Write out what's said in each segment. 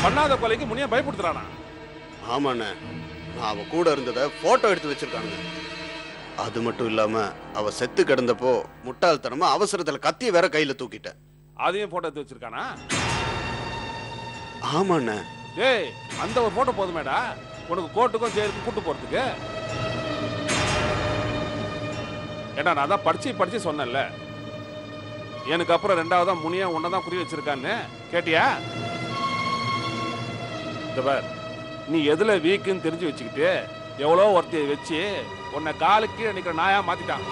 பண்ணாத கொலைக்கு முனியா பயப்படுத்துறானா? ஆமாண்ணே, நான் அவ கூட இருந்ததை போட்டோ எடுத்து வச்சிருக்கானுங்க. அது மட்டும் இல்லாம அவ செத்து கிடந்தப்போ முட்டாள்தனமா அவசரத்துல கத்திய வேற கையில தூக்கிட்டேன். அதையும் போட்டோ எடுத்து வச்சிருக்கானா? ஆமாண்ணே. டேய், அந்த ஒரு போட்டோ போதுமேடா உனக்கு கோர்ட்டுக்கும் ஜெயிலுக்கும் கூட்டு போறதுக்கு. ஏடா நான் தான் படிச்சு சொன்னேன்ல, எனக்கு அப்புறம் ரெண்டாவதா முனியா உன்னதான் குறி வச்சிருக்கான்னு கேட்டியா? இந்த பார், நீ எதுல வீக்குன்னு தெரிஞ்சு வச்சுக்கிட்டு எவ்வளோ ஒருத்தைய வச்சு உன்னை காலுக்கு நிக்கிற நாயா மாத்திட்டான்.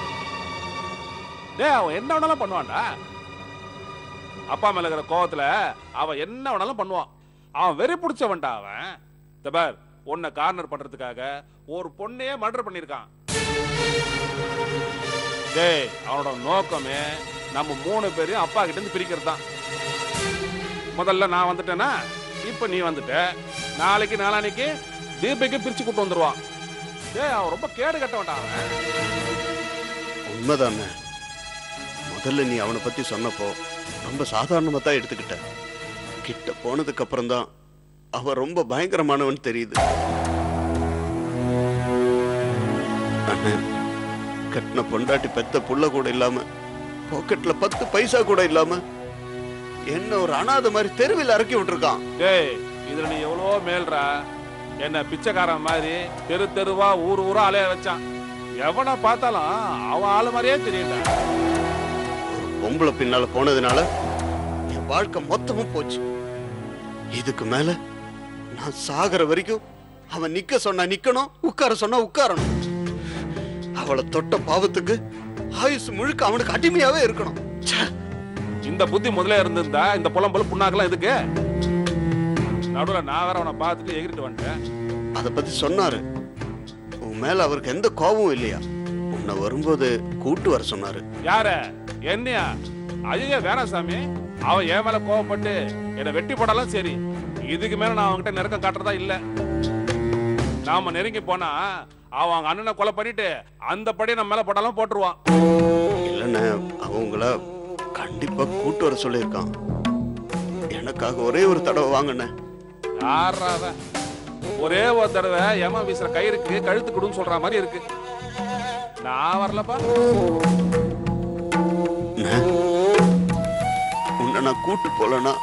டே, அவன் என்ன வேணாலும் பண்ணுவான்டா. அப்பா மேல இருக்கிற கோவத்துல அவன் என்ன வேணாலும் பண்ணுவான். அவன் வெறி பிடிச்சவன்டா அவன். இந்த பார், உன்னை கார்னர் பண்றதுக்காக ஒரு பொண்ணையே மர்டர் பண்ணிருக்கான். டேய், அவனோட நோக்கமே நம்ம 3 பேரையும் அப்பா கிட்ட இருந்து பிரிக்கிறது தான். முதல்ல நான் வந்துட்டேன்னா, இப்ப நீ வந்துட்ட, நாளைக்கு நாளானைக்கு தீபைக்கு பிரிச்சு கூட்டு வந்துருவான். டேய், அவன் ரொம்ப கேடு கட்டவன்டா அவன். உண்மைதானே, முதல்ல நீ அவனை பத்தி சொன்னப்போ ரொம்ப சாதாரணமா தான் எடுத்துக்கிட்ட. கிட்ட போனதுக்கு அப்புறம் தான் அவன் ரொம்ப பயங்கரமானவன் தெரியுது. அண்ணே, கட்டின பொண்டாட்டி பெத்த புள்ள கூட இல்லாம, பாக்கெட்ல 10 பைசா கூட இல்லாம என்ன ஒரு அனாதை மாதிரி தெருவில் இறக்கி விட்டுருக்கான். டேய், இதுல நீ எவ்வளவோ மேல்றா. என்ன பிச்சைக்காரன் மாதிரி தெரு தெருவா ஊர் ஊரா அலைய வச்சான். எவனை பார்த்தாலும் அவன் ஆளு மாதிரியே தெரியல. ஒரு பொம்பளை பின்னால போனதுனால என் வாழ்க்கை மொத்தமும் போச்சு. இதுக்கு மேல நான் சாகர வரைக்கும் அவன் நிக்க சொன்னா நிக்கணும், உட்கார சொன்னா உட்காரணும். அவளை தொட்ட பாவத்துக்கு ஆயுசு முழுக்க அவனுக்கு அடிமையாவே இருக்கணும். இந்த புத்தி முதல்ல இருந்திருந்தா இந்த புலம்பல் புண்ணாக்கெல்லாம் எதுக்கு? நடுவுல நான் வேற அவனை பார்த்துட்டு எகிரிட்டு வந்துட்டேன். அதை பத்தி சொன்னாரு. உன் மேல அவருக்கு எந்த கோபமும் இல்லையா? உன்னை வரும்போது கூட்டு வர சொன்னாரு. யார? என்னையா? ஐயா வேணாம் சாமி, அவன் என் மேல கோவப்பட்டு என்னை வெட்டி போட்டாலும் சரி, இதுக்கு மேல நான் அவன்கிட்ட நெருக்கம் காட்டுறதா இல்ல. நாம நெருங்கி போனா அவன் அவங்க அண்ணனை கொலை பண்ணிட்டு அந்த படி நம்ம மேல போட்டாலும் போட்டுருவான். இல்லன்னு அவங்கள கண்டிப்பா கூட்டு வர சொல்லியிருக்கான். எனக்காக ஒரே ஒரு தடவை வாங்கினேன். யாராவ ஒரே ஒரு தடவை ஏமா வீசுற கயிறுக்கு கழுத்து கொடுன்னு சொல்ற மாதிரி இருக்கு. நான் வரலப்பா. உன்னை நான் கூட்டு போலனா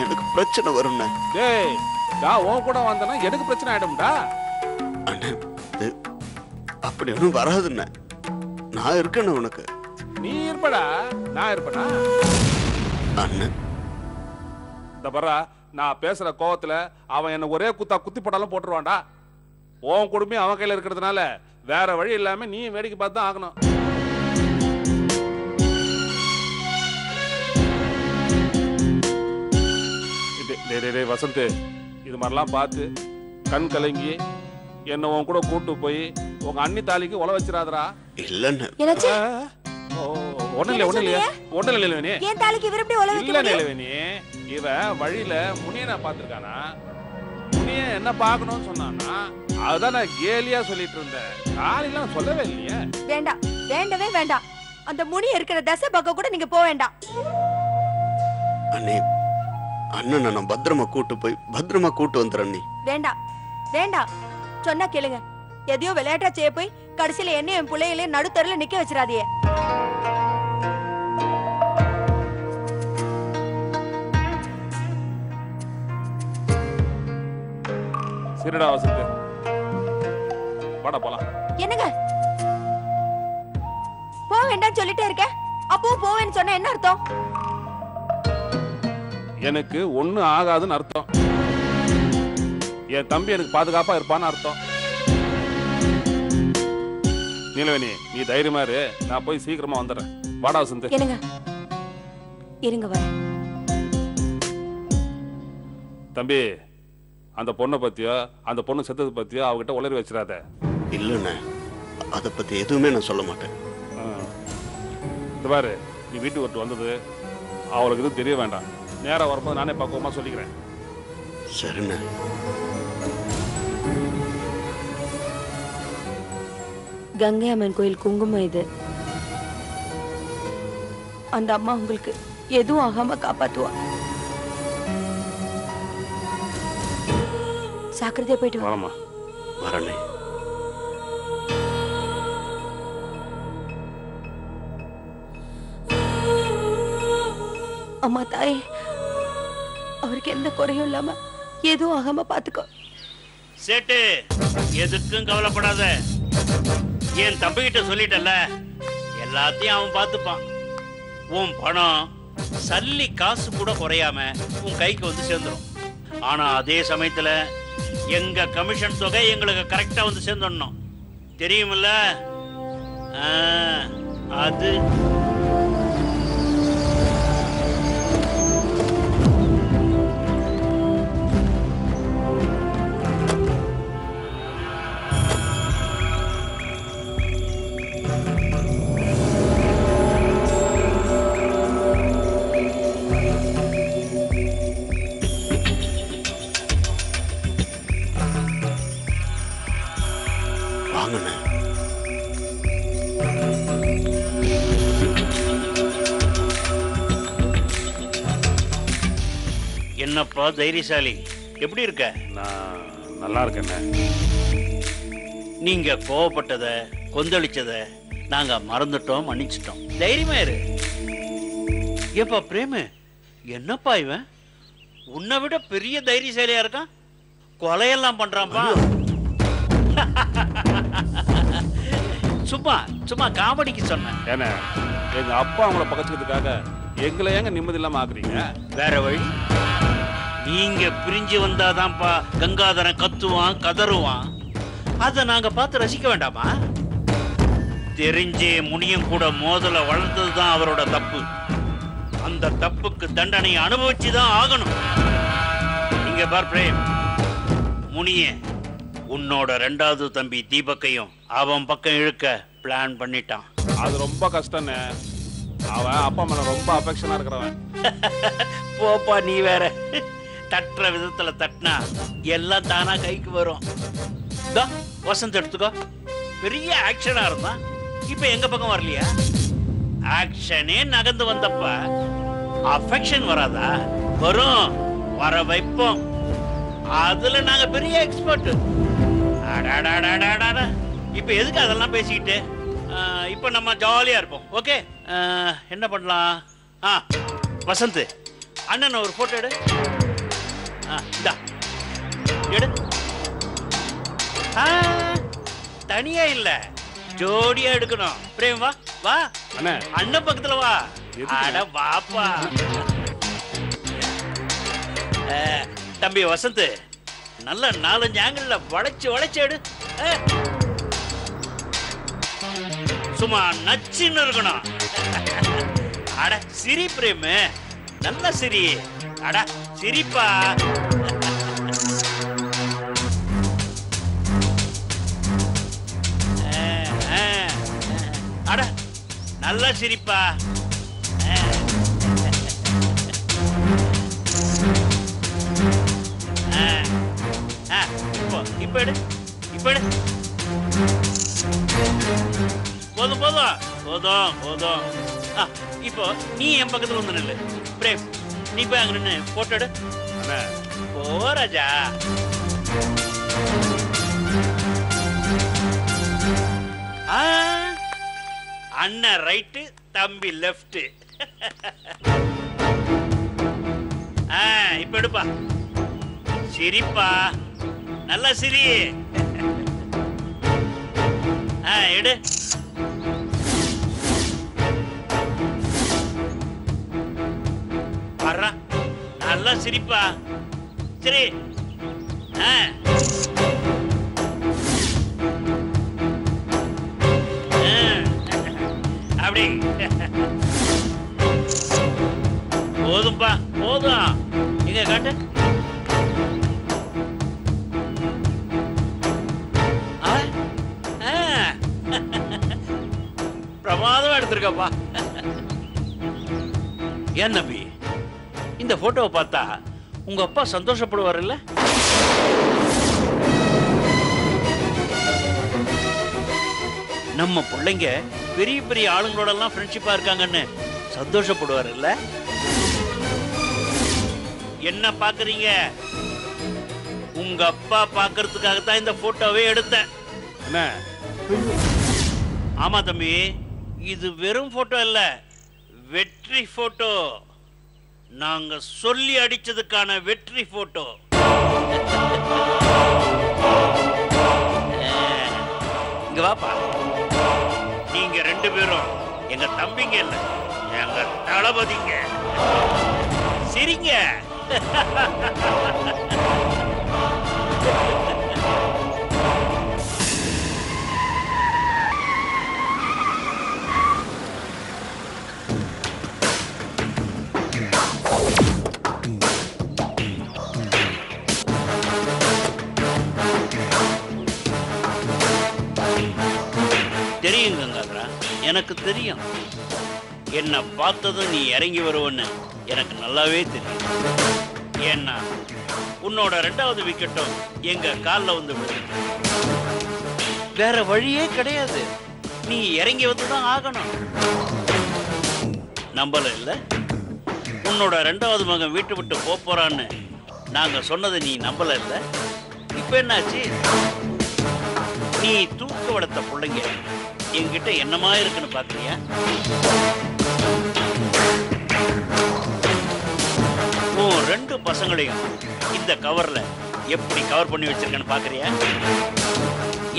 எனக்கு பிரச்சனை வரும். டேய், நான் உன் கூட வந்தேன்னா எனக்கு பிரச்சனை ஆயிடும்டா. அண்ணே, அப்படி ஒன்றும் வராதுண்ண. நான் இருக்கேன்னு உனக்கு. நீ இருப்படா, நான் இருப்படா. அண்ணன், இந்த பர்றா, நான் பேசுற கோவத்துல அவன் என்ன ஒரே குத்தா குத்தி போட்டாலும் போட்டுருவான்டா. உன் குடும்பம் அவன் கையில இருக்கிறதுனால வேற வழி இல்லாம நீ வேடிக்கை பார்த்து தான் ஆகணும். வசந்த், இது மாதிரிலாம் பார்த்து கண் கலங்கி என்ன உன் கூட கூட்டு போய் உங்க அண்ணி தாலிக்கு உல வச்சிராதரா. இல்லன்னு இவ வழியில முனியனை பாத்துருக்கானா? முனிய என்ன பாக்கணும்னு சொன்னானா? அதுதான் நான் கேலியா சொல்லிட்டு இருந்தேன். காலையில சொல்லவே இல்லையே. வேண்டாம், வேண்டவே வேண்டாம். அந்த முனி இருக்கிற தசை பக்கம் கூட நீங்க போக வேண்டாம். அண்ணே, அண்ணனை நான் பத்திரமா கூட்டு போய் பத்திரமா கூட்டு வந்துடுறேன். நீ வேண்டாம் வேண்டாம் சொன்னா கேளுங்க. எதையோ விளையாட்டா செய்ய போய் கடைசியில என்ன என் பிள்ளையில நடுத்தருல நிக்க வச்சிடாதீங்க. சரிடா வசந்த், வாடா போலாம். என்னங்க போக வேண்டாம் சொல்லிட்டே இருக்க, அப்பவும் போவேன்னு சொன்னா என்ன அர்த்தம்? எனக்கு ஒண்ணு ஆகாதுன்னு அர்த்தம். என் தம்பி எனக்கு பாதுகாப்பா இருப்பான்னு அர்த்தம். நீலவேணி, நீ தைரியமா இரு, நான் போய் சீக்கிரமா வந்துடுறேன். வாடா வசந்த். என்னங்க இருங்க வர. தம்பி, அந்த பொண்ணை பத்தியோ அந்த பொண்ணு செத்தது பத்தியோ அவகிட்ட உளறி வச்சிடாத. இல்லண்ணே, அதை பத்தி எதுவுமே நான் சொல்ல மாட்டேன். இந்த பாரு, நீ வீட்டு விட்டு வந்தது அவளுக்கு எதுவும் தெரிய வேண்டாம். நேரம் வரும்போது நானே பக்குவமா சொல்லிக்கிறேன். சரிண்ணே. கங்கை அம்மன் கோயில் குங்குமம் இது. அந்த அம்மா உங்களுக்கு எதுவும் ஆகாம காப்பாத்துவா. சாக்கிரதையா போயிட்டு வா. வரமா வரனே. அம்மா தாயே, அவருக்கு எந்த குறையும் இல்லாம எதுவும் ஆகாம பாத்துக்கோ. சேட்டு, எதுக்கும் கவலைப்படாத. என் தம்பிகிட்ட சொல்லிட்டல, எல்லாத்தையும் அவன் பார்த்துப்பான். உன் பணம் சல்லி காசு கூட குறையாம உன் கைக்கு வந்து சேர்ந்துடும். ஆனா அதே சமயத்துல எங்க கமிஷன் தொகை எங்களுக்கு கரெக்டா வந்து சேர்ந்துடணும். தெரியுமில்ல? அது என்னப்பா தைரியசாலி, எப்படி இருக்க? நான் நல்லா இருக்கேண்ணே. நீங்க கோவப்பட்டத கொந்தளிச்சத நாங்க மறந்துட்டோம், மன்னிச்சிட்டோம். தைரியமா இரு. ஏப்பா பிரேமு, என்னப்பா இவன் உன்னை விட பெரிய தைரியசாலியா இருக்கான்? கொலையெல்லாம் பண்றான்ப்பா. சும்மா சும்மா காமெடிக்கு சொன்னேன். ஏன்னா எங்க அப்பா அவங்கள பக்கத்துக்கிறதுக்காக எங்களை ஏங்க நிம்மதி இல்லாம ஆக்குறீங்க? வேற வழி? நீங்க பிரிஞ்சு வந்தாதான்ப்பா கங்காதரன் கத்துவான், கதறுவான். அத நாங்க பார்த்து ரசிக்க வேண்டாமா? தெரிஞ்சே முனியும் கூட மோதல வளர்த்ததுதான் அவரோட தப்பு. அந்த தப்புக்கு தண்டனை அனுபவிச்சுதான் ஆகணும். இங்க பார் பிரேம், முனிய உன்னோட 2வது தம்பி தீபக்கையும் அவன் பக்கம் இழுக்க பிளான் பண்ணிட்டான். அது ரொம்ப கஷ்டம்ண்ணே. அவன் அப்பா மேல ரொம்ப அஃபெக்ஷனா இருக்கிறவன். போப்பா, நீ வேற. தட்டுற விதத்துல தட்டினா எல்லாம் தானா கைக்கு வரும். வசந்த் எடுத்துக்கோ, பெரிய ஆக்ஷனா இருந்தா இப்ப எங்க பக்கம் வரலையா? ஆக்ஷனே நகர்ந்து வந்தப்ப அஃபெக்ஷன் வராதா? வரும், வர வைப்போம். அதுல நாங்க பெரிய எக்ஸ்பர்ட். இப்ப எதுக்கு அதெல்லாம் பேசிக்கிட்டு? இப்ப நம்ம ஜாலியா இருப்போம். ஓகே, என்ன பண்ணலாம்? வசந்த், அண்ணன் ஒரு போட்டோ எடு. எடு. தனியா இல்ல, ஜோடியா எடுக்கணும். பிரேம் வா வா, அண்ணன் பக்கத்துல வா. அட வாப்பா. தம்பி வசந்த், நல்ல 4-5 ஆங்கிள் வளைச்சு வளைச்சு எடு. சும்மா நச்சுன்னு இருக்கணும். அட சிரி பிரேம், நல்ல சிரி. அட சிரிப்பா. அட நல்லா சிரிப்பா. இப்ப எடு, இப்ப எடு. போதும் போதும் போதும் போதும். இப்போ நீ என் பக்கத்துல வந்து நில்லு. பிரேம், நீ போய் அங்க நின்னு போட்டோ எடு. போ ராஜா. அண்ணன் ரைட்டு, தம்பி லெஃப்ட். இப்ப எடுப்பா. சிரிப்பா, நல்லா சிரி. எடு. வர்றா, நல்லா சிரிப்பா. சரி, அப்படி. போதும்பா, போதும். இங்க காட்டு. பிரமாதமா எடுத்திருக்கப்பா. ஏன் தம்பி, இந்த போட்டோவை பார்த்தா உங்க அப்பா சந்தோஷப்படுவார் இல்ல? நம்ம பிள்ளைங்க பெரிய பெரிய ஆளுங்களோட எல்லாம் ஃப்ரெண்ட்ஷிப்பா இருக்காங்கன்னு சந்தோஷப்படுவார் இல்ல? என்ன பாக்குறீங்க? உங்க அப்பா பாக்குறதுக்காக தான் இந்த போட்டோவே எடுத்தேன். என்ன? ஆமா தம்பி, இது வெறும் போட்டோ இல்ல, வெற்றி போட்டோ. நாங்க சொல்லி அடிச்சதுக்கான வெற்றி போட்டோ. இங்க வாப்பா. நீங்க 2 பேரும் எங்க தம்பிங்க இல்ல, எங்க தளபதிங்க. சிரிங்க. தெரியும் கங்காதரா, எனக்கு தெரியும். என்ன பார்த்ததும் நீ இறங்கி வருவன்னு எனக்கு நல்லாவே தெரியும். ஏன்னா உன்னோட 2வது விக்கெட்டும் எங்க காலில் வந்து விழுது. வேற வழியே கிடையாது, நீ இறங்கி வந்துதான் ஆகணும். நம்பல இல்ல? உன்னோட 2வது மகன் வீட்டு விட்டு போறான்னு நாங்க சொன்னதை நீ நம்பல இல்ல? இப்ப என்னாச்சு? நீ தூக்க வளர்த்த பிள்ளைங்க என்கிட்ட என்னமா இருக்குன்னு பாக்குறியா? உன் 2 பசங்களையும் இந்த கவர்ல எப்படி கவர் பண்ணி வச்சிருக்கேன்னு பாக்குறியா?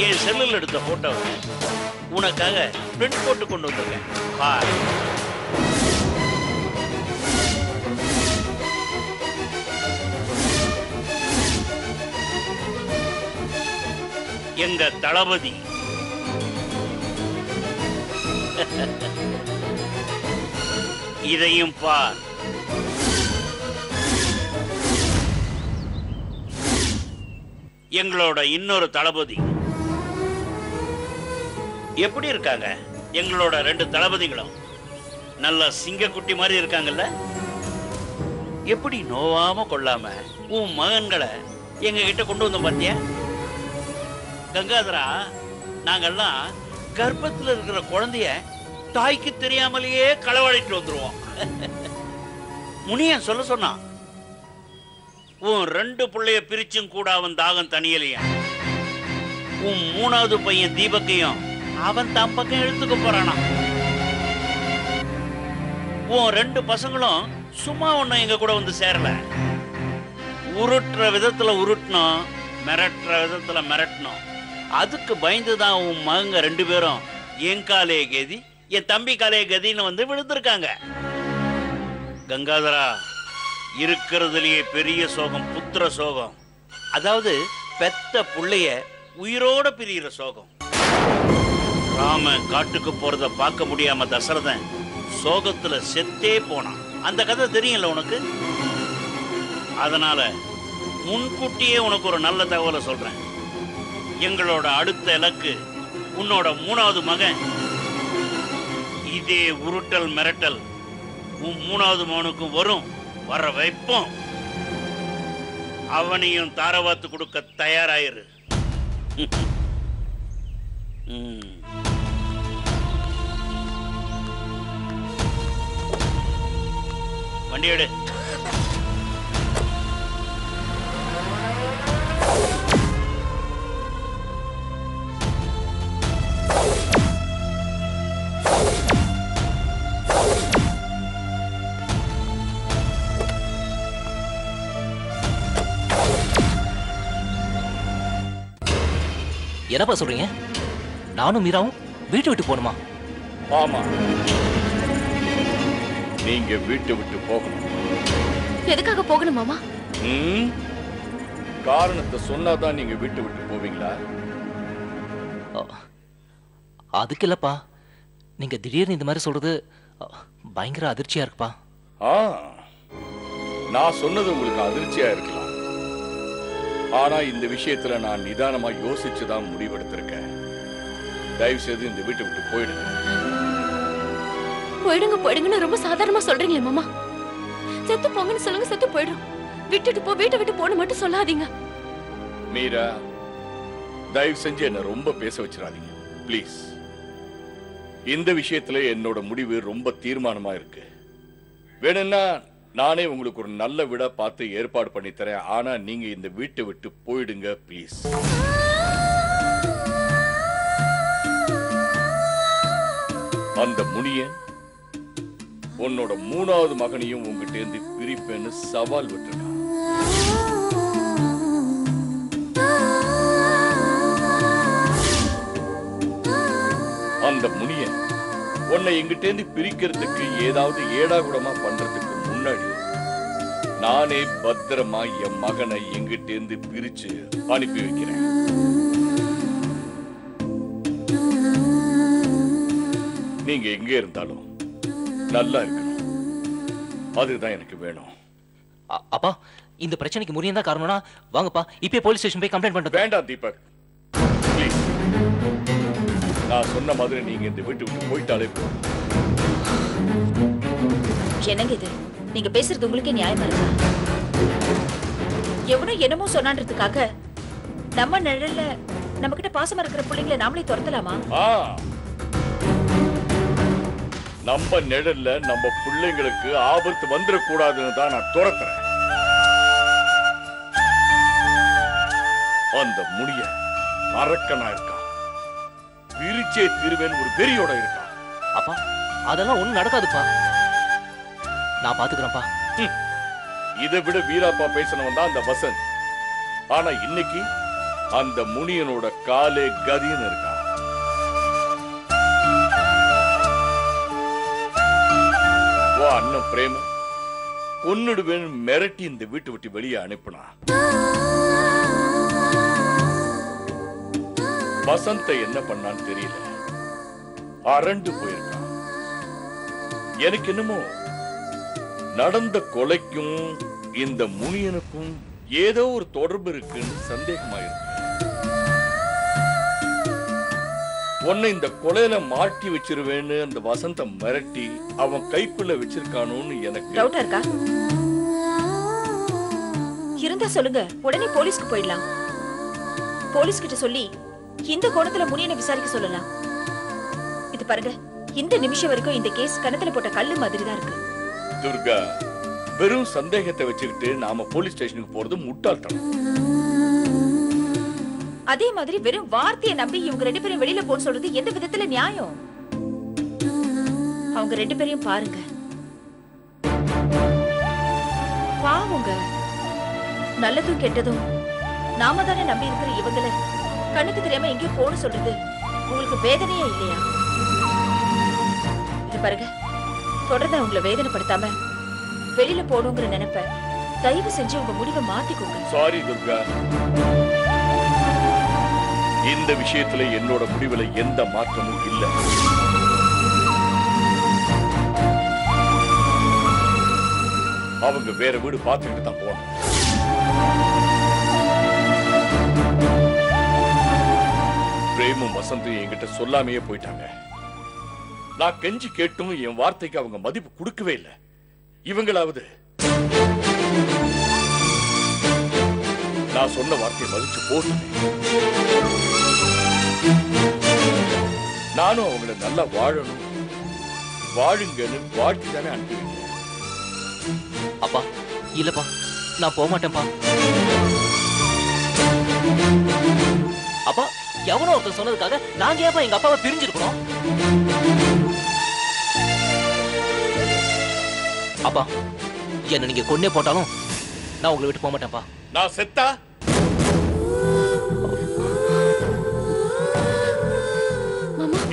என் செல்லுல எடுத்த போட்டோவை உனக்காக பிரிண்ட் போட்டு கொண்டு வந்திருக்கேன், பாரு. எங்க தளபதி இதையும் பார். எங்களோட இன்னொரு தளபதி எப்படி இருக்காங்க? எங்களோட 2 தளபதிகளும் நல்ல சிங்கக்குட்டி மாதிரி இருக்காங்கல்ல? எப்படி நோவாம கொள்ளாம உன் மகன்களை எங்க கிட்ட கொண்டு வந்தோம் பாத்தியா? கங்காதரா, நாங்கெல்லாம் கர்ப்பத்தில் இருக்கிற குழந்தைய தாய்க்கு தெரியாமலேயே களவாடிட்டு வந்துருவோம். முனியன் சொல்ல சொன்னான், உன் 2 பிள்ளைய பிரிச்சும் கூட அவன் தாகம் தனியலையா. உன் 3வது பையன் தீபக்கையும் அவன் தம் பக்கம் எடுத்துக்க போறானா. உன் 2 பசங்களும் சும்மா ஒன்னும் எங்க கூட வந்து சேரல. உருட்டுற விதத்துல உருட்டணும், மிரட்டுற விதத்துல மிரட்டணும். அதுக்கு பயந்துதான் உன் மகங்க 2 பேரும் என் காலே கதி, என் தம்பி காலே கதின்னு வந்து விழுந்திருக்காங்க. கங்காதரா, இருக்கிறதுலயே பெரிய சோகம் புத்திர சோகம். அதாவது பெத்த புள்ளைய உயிரோட பிரிகிற சோகம். ராமன் காட்டுக்கு போறத பார்க்க முடியாம தசரதன் சோகத்துல செத்தே போனான். அந்த கதை தெரியும்ல உனக்கு? அதனால முன்கூட்டியே உனக்கு ஒரு நல்ல தகவலை சொல்றேன். எங்களோட அடுத்த இலக்கு உன்னோட 3வது மகன். இதே உருட்டல் மிரட்டல் உன் 3வது மகனுக்கும் வரும், வர வைப்போம். அவனையும் தாரவாத்து கொடுக்க தயாராயிரு. வண்டி எடு. என்னப்பா சொல்றீங்க? நானும் மீராவும் வீட்டு விட்டு போகணுமா? ஆமா, நீங்க வீட்டு விட்டு போகணும். எதுக்காக போகணும் மாமா? காரணத்தை சொன்னாதான் நீங்க வீட்டு விட்டு போவீங்களா? அதுக்கு இல்லப்பா, நீங்க திடீர்னு இந்த மாதிரி சொல்றது பயங்கர அதிர்ச்சியா இருக்குப்பா. நான் சொன்னது உங்களுக்கு அதிர்ச்சியா இருக்கலாம். ஆனா இந்த விஷயத்துல நான் நிதானமா யோசிச்சுதான் முடிவெடுத்திருக்கேன். தயவு செய்து இந்த வீட்டை விட்டு போயிடுங்க. போயிடுங்க போயிடுங்கன்னு ரொம்ப சாதாரணமா சொல்றீங்களே மாமா. செத்து போங்கன்னு சொல்லுங்க, செத்து போயிடும். விட்டுட்டு போ, வீட்டை விட்டு போன்னு மட்டும் சொல்லாதீங்க. மீரா, தயவு செஞ்சு என்ன ரொம்ப பேச வச்சிடாதீங்க பிளீஸ். இந்த விஷயத்துல என்னோட முடிவு ரொம்ப தீர்மானமா இருக்கு. வேணும்னா நானே உங்களுக்கு ஒரு நல்ல வீடா பார்த்து ஏற்பாடு பண்ணி தரேன். ஆனா நீங்க இந்த வீட்டை விட்டு போயிடுங்க ப்ளீஸ். அந்த முனியன் உன்னோட 3வது மகனையும் உங்ககிட்ட இருந்து பிரிப்பேன்னு சவால் விட்டுருக்கான். அந்த முனியன் உன்னை எங்கிட்ட இருந்து பிரிக்கிறதுக்கு ஏதாவது ஏடாகுடமா பண்றதுக்கு முன்னாடி நானே பத்திரமா என் மகனை எங்கிட்ட இருந்து பிரிச்சு அனுப்பி வைக்கிறேன். நீங்க எங்க இருந்தாலும் நல்லா இருக்கணும், அதுதான் எனக்கு வேணும். அப்பா இந்த பிரச்சனைக்கு முனியன் தான் காரணம்னா வாங்கப்பா இப்பே போலீஸ் ஸ்டேஷன் போய் கம்ப்ளைண்ட் பண்றோம். வேண்டாம் தீபக், ப்ளீஸ். நான் சொன்ன மாதிரி நீங்க இந்த வீட்டு விட்டு போயிட்டாலே போதும். என்னங்க இது? நீங்க பேசுறது உங்களுக்கே நியாயமா இருக்கா? எவனோ என்னமோ சொன்னான்றதுக்காக நம்ம நிழல்ல நம்ம கிட்ட பாசமா இருக்கிற பிள்ளைங்களை நாமளே துரத்தலாமா? நம்ம நிழல்ல நம்ம பிள்ளைங்களுக்கு ஆபத்து வந்துடக்கூடாதுன்னு தான் நான் துரத்துறேன். அந்த முடிய மறக்கனா இருக்கா, பிரிச்சே தீர்வேன் ஒரு வெறியோட இருக்கா. அப்பா அதெல்லாம் ஒண்ணும் நடக்காதுப்பா, நான் பாத்துக்கிறேன்ப்பா. இதை விட வீராப்பா பேசணும் தான் அந்த வசந்த். ஆனா இன்னைக்கு அந்த முனியனோட காலே கதின்னு இருக்கா. அண்ணன் பிரேம கொன்னுடுவேன் மிரட்டி இந்த வீட்டு விட்டு வெளியே அனுப்புனா. வசந்த என்ன பண்ணான்னு தெரியல, அரண்டு போயிருக்கான். எனக்கு என்னமோ நடந்த கொலைக்கும் இந்த முனியனுக்கும் ஏதோ ஒரு தொடர்பு இருக்குன்னு சந்தேகமாயிருக்கு. உன்னை இந்த கொலையில மாட்டி வச்சிருவேன்னு அந்த வசந்த மிரட்டி அவன் கைக்குள்ள வச்சிருக்கானோன்னு எனக்கு டவுட்டா இருக்கா? இருந்தா சொல்லுங்க, உடனே போலீஸ்க்கு போயிடலாம். போலீஸ் கிட்ட சொல்லி இந்த கோணத்துல முனியனை விசாரிக்க சொல்லலாம். இது பாருங்க, இந்த நிமிஷம் வரைக்கும் இந்த கேஸ் கணத்துல போட்ட கல்லு மாதிரி தான் இருக்கு. துர்கா, வெறும் சந்தேகத்தை வச்சுக்கிட்டு நாம போலீஸ் ஸ்டேஷனுக்கு போறது முட்டாள்தனம். அதே மாதிரி வெறும் வார்த்தையை நம்பி இவங்க 2 பேரும் வெளியில போன்னு சொல்றது எந்த விதத்துல நியாயம்? அவங்க 2 பேரையும் பாருங்க, பாவுங்க. நல்லதும் கெட்டதும் நாம தானே நம்பி இருக்கிற இவங்களை கண்ணுக்கு தெரியாம எங்கேயோ போன்னு சொல்றது உங்களுக்கு வேதனையே இல்லையா? இது பாருங்க, தொடர்ந்து அவங்களை வேதனைப்படுத்தாம வெளியில போடுங்கிற நினைப்ப தயவு செஞ்சு உங்க முடிவை மாத்திக்கோங்க. சாரி துர்கா, இந்த விஷயத்துல என்னோட முடிவுல எந்த மாற்றமும் இல்ல. அவங்க வேற வீடு பார்த்துக்கிட்டு தான் போகணும். பிரேமும் வசந்தும் என்கிட்ட சொல்லாமையே போயிட்டாங்க. நான் கெஞ்சி கேட்டும் என் வார்த்தைக்கு அவங்க மதிப்பு கொடுக்கவே இல்லை. இவங்களாவது நான் சொன்ன வார்த்தையை மதிச்சு போட்டுமே. நானும் அவங்கள நல்லா வாழணும், வாழுங்கன்னு வாழ்த்தி தானே அனுப்பி வைக்கிறேன். அப்பா இல்லப்பா, நான் போக மாட்டேன்ப்பா. அப்பா எவனோ ஒருத்தர் சொன்னதுக்காக நாங்க ஏப்பா எங்க அப்பாவை பிரிஞ்சிருக்கணும்? அப்பா என்ன நீங்க கொன்னே போட்டாலும் நான் உங்களை விட்டு போக மாட்டேன்ப்பா. நான் செத்தா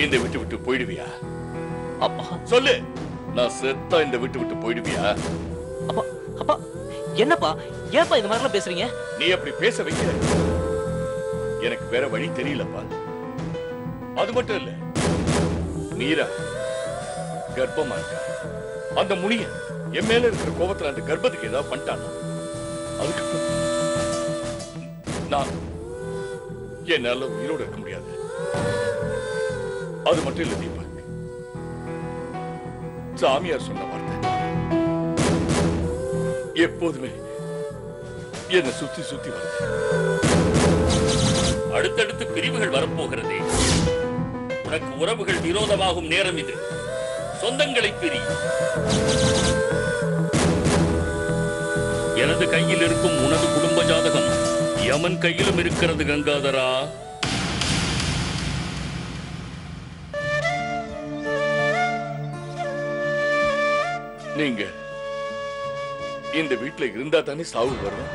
இந்த விட்டு விட்டு போயிடுவியா? அப்பா சொல்லு, நான் செத்தா இந்த விட்டு விட்டு போயிடுவியா? அப்பா அப்பா என்னப்பா ஏப்பா இந்த மாதிரிலாம் பேசுறீங்க? நீ அப்படி பேச வைக்கிற எனக்கு வேற வழி தெரியலப்பா. அது மட்டும் இல்ல, மீரா கர்ப்பமா இருக்கா. அந்த முனிய என் மேல இருக்கிற கோபத்துல அந்த கர்ப்பத்துக்கு ஏதாவது பண்ணிட்டானா? அதுக்கப்புறம் நான் என்னால உயிரோடு இருக்க முடியாது. அது மட்டும் இல்ல தீபக், சாமியார் சொன்ன வார்த்தை எப்போதுமே என்ன சுத்தி சுத்தி வருது. அடுத்தடுத்து பிரிவுகள் வரப்போகிறதே. உனக்கு உறவுகள் விரோதமாகும் நேரம் இது. சொந்தங்களை பிரி. எனது கையில் இருக்கும் உனது குடும்ப ஜாதகம் யமன் கையிலும் இருக்கிறது கங்காதரா. நீங்க இந்த வீட்டுல இருந்தா தானே சாவு வரும்.